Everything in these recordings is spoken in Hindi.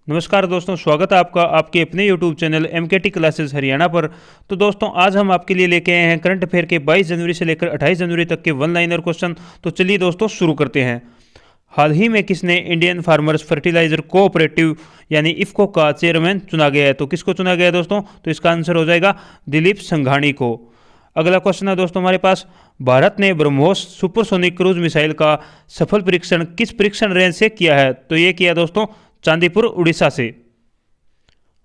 नमस्कार दोस्तों, स्वागत है आपका आपके अपने YouTube channel MKT classes Haryana पर। तो दोस्तों, आज हम आपके लिए लेके आए हैं करंट अफेयर के 22 जनवरी से लेकर 28 जनवरी तक के वन लाइनर क्वेश्चन। तो चलिए दोस्तों शुरू करते हैं। हाल ही में किसने इंडियन फार्मर्स फर्टिलाइजर कोऑपरेटिव यानी इफ्को का चेयरमैन चुना गया है? तो किसको चुना गया है दोस्तों? तो इसका आंसर हो जाएगा दिलीप संघानी को। अगला क्वेश्चन है दोस्तों हमारे पास, भारत ने ब्रह्मोस सुपरसोनिक क्रूज मिसाइल का सफल परीक्षण किस परीक्षण रेंज से किया है? तो ये किया दोस्तों चांदीपुर उड़ीसा से।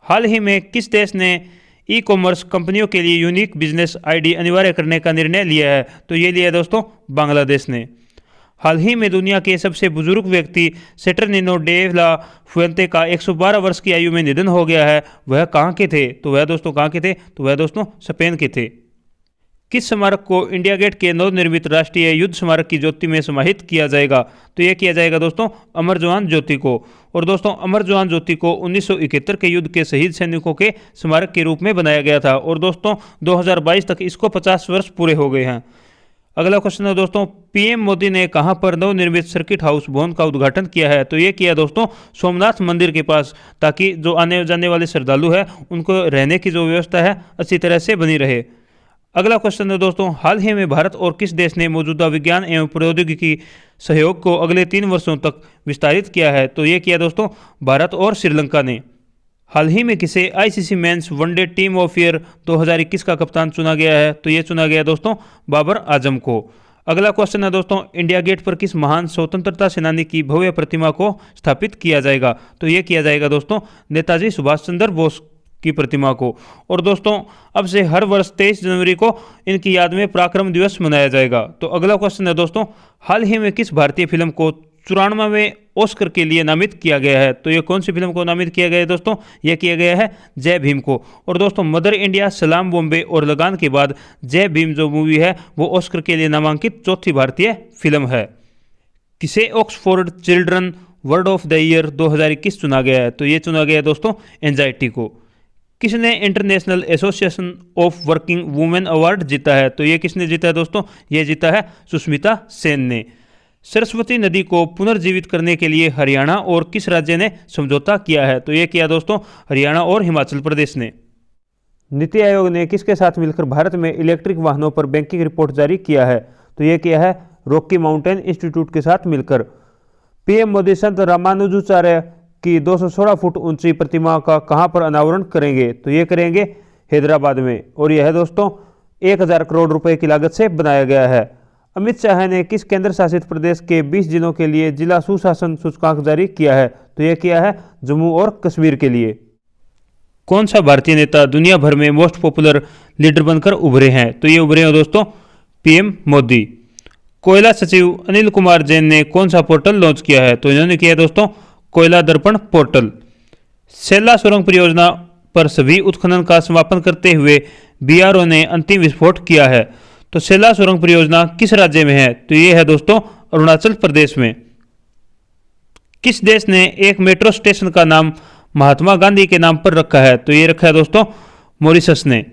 हाल ही में किस देश ने ई कॉमर्स कंपनियों के लिए यूनिक बिजनेस आईडी अनिवार्य करने का निर्णय लिया है? तो ये लिया है दोस्तों बांग्लादेश ने। हाल ही में दुनिया के सबसे बुजुर्ग व्यक्ति सेटर्निनो डे ला फुएंते का 112 वर्ष की आयु में निधन हो गया है। वह कहाँ के थे? तो वह दोस्तों कहाँ के थे? तो वह दोस्तों स्पेन के थे। किस स्मारक को इंडिया गेट के नवनिर्मित राष्ट्रीय युद्ध स्मारक की ज्योति में समाहित किया जाएगा? तो यह किया जाएगा दोस्तों अमर जवान ज्योति को। और दोस्तों अमर जवान ज्योति को 1971 के युद्ध के शहीद सैनिकों के स्मारक के रूप में बनाया गया था और दोस्तों 2022 तक इसको 50 वर्ष पूरे हो गए हैं। अगला क्वेश्चन है दोस्तों, पीएम मोदी ने कहां पर नवनिर्मित सर्किट हाउस भवन का उद्घाटन किया है? तो ये किया दोस्तों सोमनाथ मंदिर के पास, ताकि जो आने जाने वाले श्रद्धालु है उनको रहने की जो व्यवस्था है अच्छी तरह से बनी रहे। अगला क्वेश्चन है दोस्तों, हाल ही में भारत और किस देश ने मौजूदा विज्ञान एवं प्रौद्योगिकी सहयोग को अगले 3 वर्षों तक विस्तारित किया है? तो ये किया दोस्तों भारत और श्रीलंका ने। हाल ही में किसे ICC men's one day team of year 2021 का कप्तान चुना गया है? तो ये चुना गया दोस्तों बाबर आजम को। अगला क्वेश्चन है दोस्तों, इंडिया गेट पर किस महान स्वतंत्रता सेनानी की भव्य प्रतिमा को स्थापित किया जाएगा? तो ये किया जाएगा दोस्तों नेताजी सुभाष चंद्र बोस की प्रतिमा को। और दोस्तों अब से हर वर्ष 23 जनवरी को इनकी याद में पराक्रम दिवस मनाया जाएगा। तो अगला क्वेश्चन है दोस्तों, हाल ही में किस भारतीय फिल्म को 94वें ऑस्कर के लिए नामित किया गया है? तो ये कौन सी फिल्म को नामित किया गया है दोस्तों? यह किया गया है जय भीम को। और दोस्तों मदर इंडिया, सलाम बॉम्बे और लगान के बाद जय भीम जो मूवी है वो ऑस्कर के लिए नामांकित चौथी भारतीय फिल्म है। किसे Oxford children word of the year 2021 चुना गया है? तो ये चुना गया है दोस्तों एंजाइटी को। किसने international association of working women award जीता है? तो ये किसने जीता है दोस्तों? ये जीता है सुष्मिता सेन ने। सरस्वती नदी को पुनर्जीवित करने के लिए हरियाणा और किस राज्य ने समझौता किया है? तो ये किया दोस्तों हरियाणा और हिमाचल प्रदेश ने। नीति आयोग ने किसके साथ मिलकर भारत में इलेक्ट्रिक वाहनों पर बैंकिंग रिपोर्ट जारी किया है? तो ये किया है रॉकी माउंटेन इंस्टीट्यूट के साथ मिलकर। पीएम मोदी संत रामानुजाचार्य की 216 फुट ऊंची प्रतिमा का कहां पर अनावरण करेंगे? तो ये करेंगे हैदराबाद में। और यह दोस्तों 1000 करोड़ रुपए की लागत से बनाया गया है। अमित शाह ने किस केंद्र शासित प्रदेश के 20 जिलों के लिए जिला सुशासन सूचकांक जारी किया है? तो यह किया है जम्मू और कश्मीर के लिए। कौन सा भारतीय नेता दुनिया भर में मोस्ट पॉपुलर लीडर बनकर उभरे हैं? तो ये उभरे हैं दोस्तों पीएम मोदी। कोयला सचिव अनिल कुमार जैन ने कौन सा पोर्टल लॉन्च किया है? तो इन्होंने किया दोस्तों कोयला दर्पण पोर्टल। सेला सुरंग परियोजना पर सभी उत्खनन का समापन करते हुए बीआरओ ने अंतिम विस्फोट किया है। तो सेला सुरंग परियोजना किस राज्य में है? तो ये है दोस्तों अरुणाचल प्रदेश में। किस देश ने एक मेट्रो स्टेशन का नाम महात्मा गांधी के नाम पर रखा है? तो ये रखा है दोस्तों मॉरिशस ने।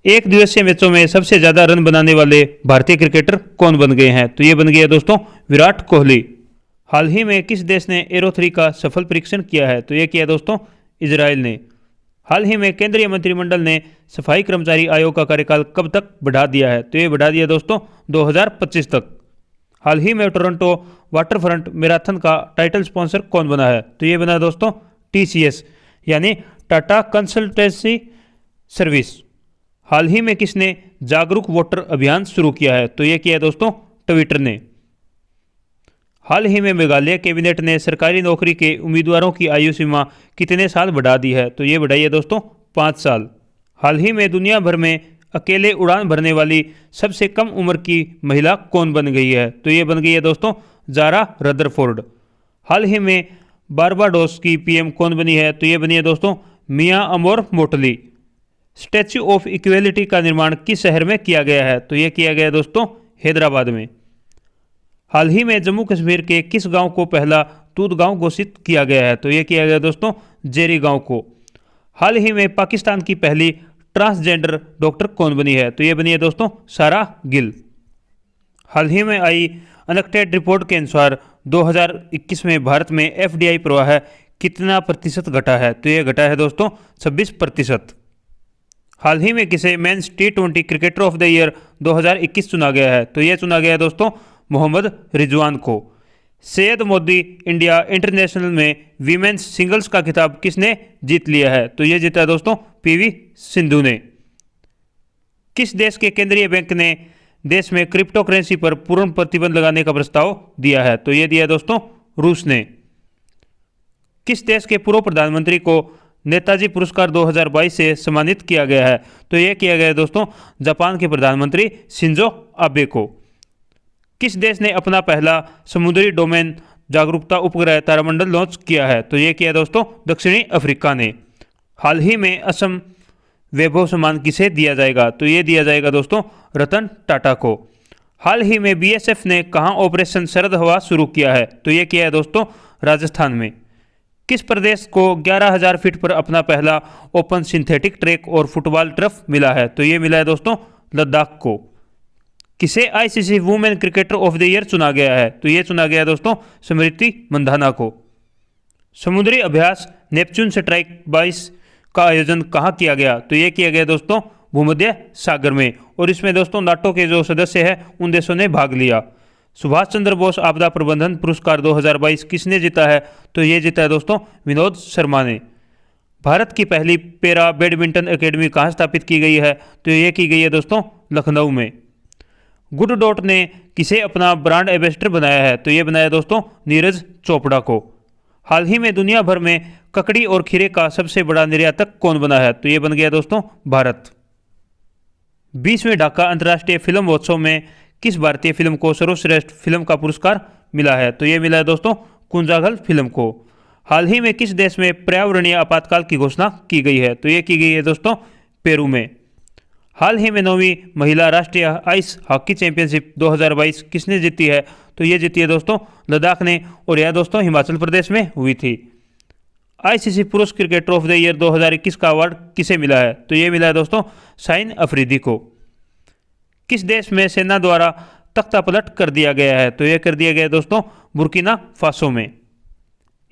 एक दिवसीय मैचों में सबसे ज्यादा रन बनाने वाले भारतीय क्रिकेटर कौन बन गए हैं? तो ये बन गए दोस्तों विराट कोहली। हाल ही में किस देश ने एरो 3 का सफल परीक्षण किया है? तो ये किया दोस्तों इजराइल ने। हाल ही में केंद्रीय मंत्रिमंडल ने सफाई कर्मचारी आयोग का कार्यकाल कब तक बढ़ा दिया है? तो ये बढ़ा दिया दोस्तों 2025 तक। हाल ही में टोरंटो वाटरफ्रंट मैराथन का टाइटल स्पॉन्सर कौन बना है? तो ये बना दोस्तों TCS यानी टाटा कंसल्टेंसी सर्विस। हाल ही में किसने जागरूक वोटर अभियान शुरू किया है? तो ये किया है दोस्तों ट्विटर ने। हाल ही में मेघालय कैबिनेट ने सरकारी नौकरी के उम्मीदवारों की आयु सीमा कितने साल बढ़ा दी है? तो ये बढ़ाई है दोस्तों 5 साल। हाल ही में दुनिया भर में अकेले उड़ान भरने वाली सबसे कम उम्र की महिला कौन बन गई है? तो ये बन गई है दोस्तों जारा रदरफोर्ड। हाल ही में बारबाडोस की पीएम कौन बनी है? तो ये बनी है दोस्तों मियां अमोर मोटली। स्टैच्यू ऑफ इक्वेलिटी का निर्माण किस शहर में किया गया है? तो ये किया गया दोस्तों हैदराबाद में। हाल ही में जम्मू कश्मीर के किस गांव को पहला दूध गांव घोषित किया गया है? तो ये किया गया दोस्तों जेरी गांव को। हाल ही में पाकिस्तान की पहली ट्रांसजेंडर डॉक्टर कौन बनी है? तो ये बनी है दोस्तों सारा गिल। हाल ही में आई अनएक्टेड रिपोर्ट के अनुसार 2021 में भारत में FDI प्रवाह कितना प्रतिशत घटा है? तो ये घटा है दोस्तों 26%। हाल ही में किसे men's T20 cricketer of the year 2021 चुना गया है? तो ये चुना गया है दोस्तों मोहम्मद रिजवान को। सैयद मोदी इंडिया इंटरनेशनल में वीमेंस सिंगल्स का खिताब किसने जीत लिया है? तो ये जीता है दोस्तों PV सिंधु ने। किस देश के केंद्रीय बैंक ने देश में क्रिप्टो करेंसी पर पूर्ण प्रतिबंध लगाने का प्रस्ताव दिया है? तो ये दिया है दोस्तों रूस ने। किस देश के पूर्व प्रधानमंत्री को नेताजी पुरस्कार 2022 से सम्मानित किया गया है? तो यह किया गया है दोस्तों जापान के प्रधानमंत्री शिंजो आबे को। किस देश ने अपना पहला समुद्री डोमेन जागरूकता उपग्रह तारामंडल लॉन्च किया है? तो यह किया दोस्तों दक्षिणी अफ्रीका ने। हाल ही में असम वैभव सम्मान किसे दिया जाएगा? तो ये दिया जाएगा दोस्तों रतन टाटा को। हाल ही में BSF ने कहां ऑपरेशन शरद हवा शुरू किया है? तो ये किया है दोस्तों राजस्थान में। किस प्रदेश को 11,000 फीट पर अपना पहला ओपन सिंथेटिक ट्रैक और फुटबॉल टर्फ मिला है? तो ये मिला है दोस्तों लद्दाख को। किसे ICC women cricketer of the year चुना गया है? तो ये चुना गया है दोस्तों स्मृति मंधाना को। समुद्री अभ्यास नेपच्यून स्ट्राइक 22 का आयोजन कहाँ किया गया? तो ये किया गया दोस्तों भूमध्य सागर में, और इसमें दोस्तों नाटो के जो सदस्य हैं उन देशों ने भाग लिया। सुभाष चंद्र बोस आपदा प्रबंधन पुरस्कार 2022 किसने जीता है? तो ये जीता है दोस्तों विनोद शर्मा ने। भारत की पहली पैरा बैडमिंटन एकेडमी कहाँ स्थापित की गई है? तो ये की गई है दोस्तों लखनऊ में। गुड डॉट ने किसे अपना ब्रांड एम्बेसडर बनाया है? तो ये बनाया दोस्तों नीरज चोपड़ा को। हाल ही में दुनिया भर में ककड़ी और खीरे का सबसे बड़ा निर्यातक कौन बना है? तो ये बन गया दोस्तों भारत। 20वें ढाका अंतर्राष्ट्रीय फिल्म महोत्सव में किस भारतीय फिल्म को सर्वश्रेष्ठ फिल्म का पुरस्कार मिला है? तो ये मिला है दोस्तों कुंजागल फिल्म को। हाल ही में किस देश में पर्यावरणीय आपातकाल की घोषणा की गई है? तो ये की गई है दोस्तों पेरू में। हाल ही में 9वीं महिला राष्ट्रीय आइस हॉकी चैंपियनशिप 2022 किसने जीती है? तो ये जीती है दोस्तों लद्दाख ने, और यह दोस्तों हिमाचल प्रदेश में हुई थी। ICC पुरुष क्रिकेटर ऑफ द ईयर 2021 का अवार्ड किसे मिला है? तो ये मिला है दोस्तों शाहीन अफरीदी को। किस देश में सेना द्वारा तख्ता पलट कर दिया गया है? तो यह कर दिया गया दोस्तों बुर्किना फासो में।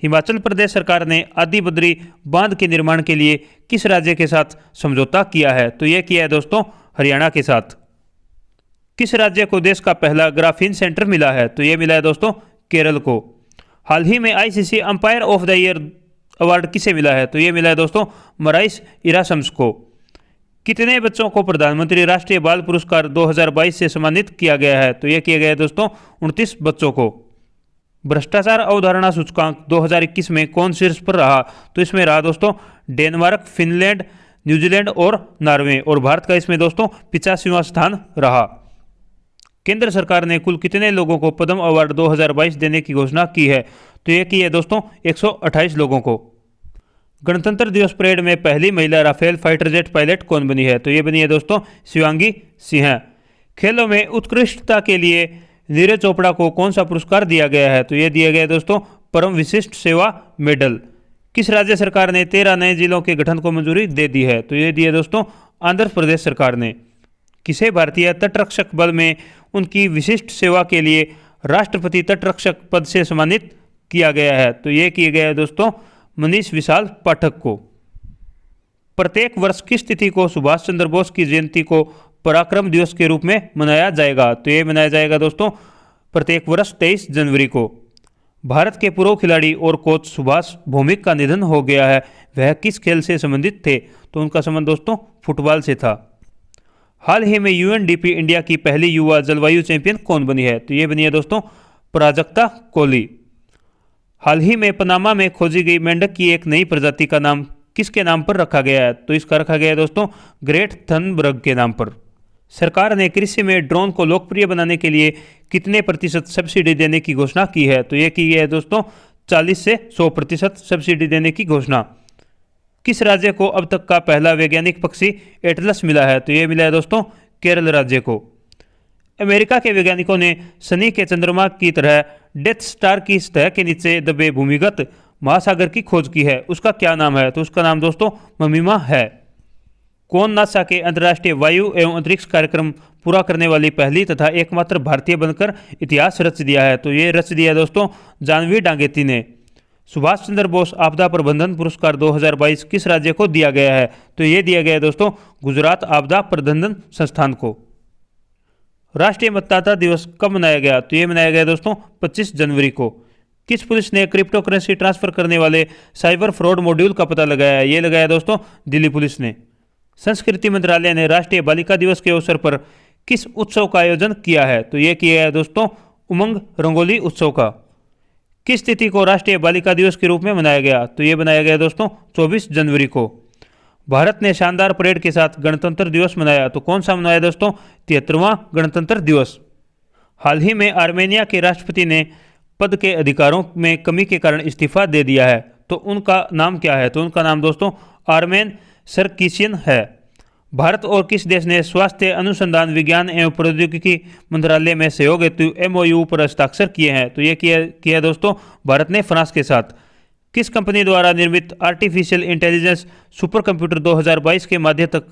हिमाचल प्रदेश सरकार ने आदि बद्री बांध के निर्माण के लिए किस राज्य के साथ समझौता किया है? तो यह किया है दोस्तों हरियाणा के साथ। किस राज्य को देश का पहला ग्राफीन सेंटर मिला है? तो यह मिला है दोस्तों केरल को। हाल ही में ICC umpire of the year award किसे मिला है? तो यह मिला है दोस्तों मराइस इरासम्स को। कितने बच्चों को प्रधानमंत्री राष्ट्रीय बाल पुरस्कार 2022 से सम्मानित किया गया है? तो यह किया गया है दोस्तों 29 बच्चों को। भ्रष्टाचार अवधारणा सूचकांक 2021 में कौन शीर्ष पर रहा? तो इसमें रहा दोस्तों डेनमार्क, फिनलैंड, न्यूजीलैंड और नॉर्वे, और भारत का इसमें दोस्तों 85वां स्थान रहा। केंद्र सरकार ने कुल कितने लोगों को पद्म अवार्ड 2022 देने की घोषणा की है? तो ये की है दोस्तों 128 लोगों को। गणतंत्र दिवस परेड में पहली महिला राफेल फाइटर जेट पायलट कौन बनी है? तो ये बनी है दोस्तों शिवांगी सिंह। खेलों में उत्कृष्टता के लिए नीरज चोपड़ा को कौन सा पुरस्कार दिया गया है? तो ये दिया गया दोस्तों परम विशिष्ट सेवा मेडल। किस राज्य सरकार ने 13 नए जिलों के गठन को मंजूरी दे दी है? तो ये दिया दोस्तों आंध्र प्रदेश सरकार ने। किसे भारतीय तटरक्षक बल में उनकी विशिष्ट सेवा के लिए राष्ट्रपति तटरक्षक पद से सम्मानित किया गया है? तो ये किया गया है दोस्तों मनीष विशाल पाठक को। प्रत्येक वर्ष किस तिथि को सुभाष चंद्र बोस की जयंती को पराक्रम दिवस के रूप में मनाया जाएगा? तो ये मनाया जाएगा दोस्तों प्रत्येक वर्ष 23 जनवरी को। भारत के पूर्व खिलाड़ी और कोच सुभाष भौमिक का निधन हो गया है, वह किस खेल से संबंधित थे? तो उनका संबंध दोस्तों फुटबॉल से था। हाल ही में UNDP इंडिया की पहली युवा जलवायु चैंपियन कौन बनी है? तो ये बनी है दोस्तों प्राजक्ता कोहली। हाल ही में पनामा में खोजी गई मेंढक की एक नई प्रजाति का नाम किसके नाम पर रखा गया है? तो इसका रखा गया है दोस्तों ग्रेट थनबर्ग के नाम पर। सरकार ने कृषि में ड्रोन को लोकप्रिय बनाने के लिए कितने प्रतिशत सब्सिडी देने की घोषणा की है? तो ये की गई है दोस्तों 40 से 100% सब्सिडी देने की घोषणा। किस राज्य को अब तक का पहला वैज्ञानिक पक्षी एटलस मिला है? तो ये मिला है दोस्तों केरल राज्य को। अमेरिका के वैज्ञानिकों ने शनि के चंद्रमा की तरह डेथ स्टार की सतह के नीचे दबे भूमिगत महासागर की खोज की है, उसका क्या नाम है? तो उसका नाम दोस्तों ममीमा है। कौन नासा के अंतर्राष्ट्रीय वायु एवं अंतरिक्ष कार्यक्रम पूरा करने वाली पहली तथा एकमात्र भारतीय बनकर इतिहास रच दिया है? तो ये रच दिया दोस्तों जानवी डांगेती ने। सुभाष चंद्र बोस आपदा प्रबंधन पुरस्कार 2022 किस राज्य को दिया गया है? तो ये दिया गया है दोस्तों गुजरात आपदा प्रबंधन संस्थान को। राष्ट्रीय मतदाता दिवस कब मनाया गया? तो ये मनाया गया दोस्तों 25 जनवरी को। किस पुलिस ने क्रिप्टो करेंसी ट्रांसफर करने वाले साइबर फ्रॉड मॉड्यूल का पता लगाया है? ये लगाया दोस्तों दिल्ली पुलिस ने। संस्कृति मंत्रालय ने राष्ट्रीय बालिका दिवस के अवसर पर किस उत्सव का आयोजन किया है? तो ये किया है दोस्तों उमंग रंगोली उत्सव का। किस तिथि को राष्ट्रीय बालिका दिवस के रूप में मनाया गया? तो ये मनाया गया दोस्तों 24 जनवरी को। भारत ने शानदार परेड के साथ गणतंत्र दिवस मनाया, तो कौन सा मनाया दोस्तों? 73वां गणतंत्र दिवस। हाल ही में आर्मेनिया के राष्ट्रपति ने पद के अधिकारों में कमी के कारण इस्तीफा दे दिया है, तो उनका नाम क्या है? तो उनका नाम दोस्तों आर्मेन सरकीशियन है। भारत और किस देश ने स्वास्थ्य अनुसंधान विज्ञान एवं प्रौद्योगिकी मंत्रालय में सहयोग हेतु MOU पर हस्ताक्षर किए हैं? तो ये किया दोस्तों भारत ने फ्रांस के साथ। किस कंपनी द्वारा निर्मित आर्टिफिशियल इंटेलिजेंस सुपर कंप्यूटर 2022 के माध्यम तक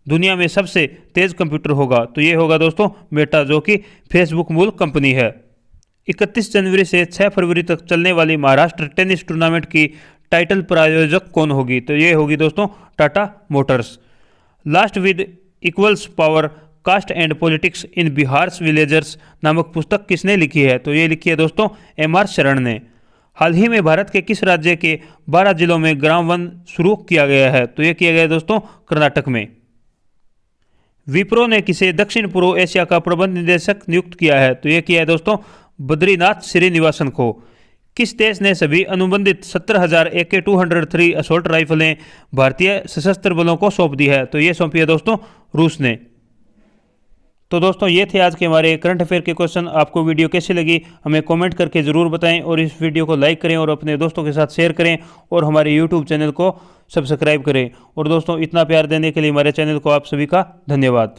दुनिया में सबसे तेज कंप्यूटर होगा? तो ये होगा दोस्तों मेटा, जो कि फेसबुक मूल कंपनी है। 31 जनवरी से 6 फरवरी तक चलने वाली महाराष्ट्र टेनिस टूर्नामेंट की टाइटल प्रायोजक कौन होगी? तो ये होगी दोस्तों Tata motors. Last with equals power caste and politics in Bihar's villagers नामक पुस्तक किसने लिखी है? तो ये लिखी है दोस्तों MR शरण ने। हाल ही में भारत के किस राज्य के 12 जिलों में ग्राम वन शुरू किया गया है? तो ये किया गया दोस्तों कर्नाटक में। विप्रो ने किसे दक्षिण पूर्व एशिया का प्रबंध निदेशक नियुक्त किया है? तो ये किया है दोस्तों बद्रीनाथ श्रीनिवासन को। किस देश ने सभी अनुबंधित 17,000 AK-203 असोल्ट राइफलें भारतीय सशस्त्र बलों को सौंप दी है? तो ये सौंपी है दोस्तों रूस ने। तो दोस्तों ये थे आज के हमारे करंट अफेयर के क्वेश्चन। आपको वीडियो कैसी लगी हमें कमेंट करके ज़रूर बताएं, और इस वीडियो को लाइक करें और अपने दोस्तों के साथ शेयर करें, और हमारे YouTube चैनल को सब्सक्राइब करें। और दोस्तों इतना प्यार देने के लिए हमारे चैनल को आप सभी का धन्यवाद।